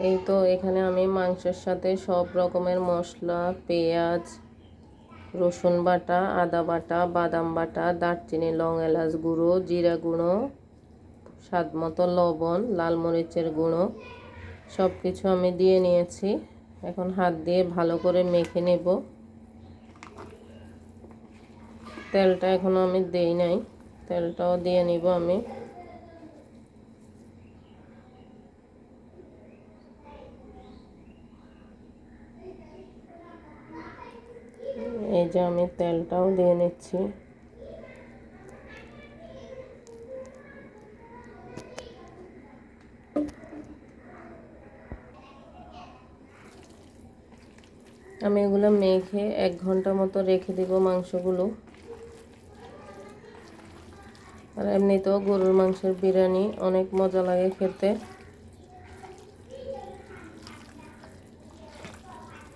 এই তো এখানে আমি মাংসের সাথে সব রকমের মশলা, পেঁয়াজ, রসুন বাটা, আদা বাটা, বাদাম বাটা, দারচিনি, লং, এলাচ গুঁড়ো, জিরা গুঁড়ো, স্বাদ মতো লবণ, লাল মরিচের গুঁড়ো সব কিছু আমি দিয়ে নিয়েছি। এখন হাত দিয়ে ভালো করে মেখে নেব। তেলটা এখনো আমি দেই নাই, তেলটাও দিয়ে নিব আমি। এই যে আমি তেলটাও দিয়ে নিচ্ছি। আমি এগুলো মেখে 1 ঘন্টা মতো রেখে দিব মাংসগুলো। আর এমনিতেও গরুর মাংসের বিরিয়ানি অনেক মজা লাগে খেতে।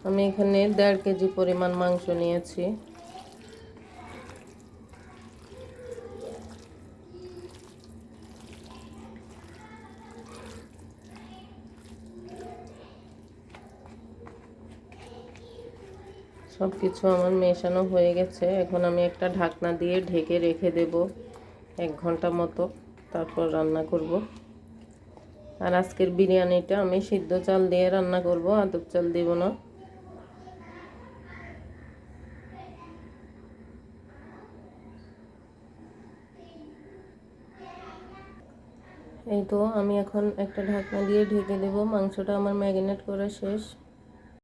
আমি এখানে 1.5 কেজি পরিমাণ মাংস নিয়েছি। সব কিছু আমার মেশানো হয়ে গেছে। এখন আমি একটা ঢাকনা দিয়ে ঢেকে রেখে দেব 1 ঘন্টা মতো, তারপর রান্না করব। আর আজকের বিরিয়ানিটা আমি সিদ্ধ চাল দিয়ে রান্না করব, আতপ চাল দিব না। এই তো আমি এখন একটা ঢাকনা দিয়ে ঢেকে দেব। মাংসটা আমার ম্যারিনেট করা শেষ।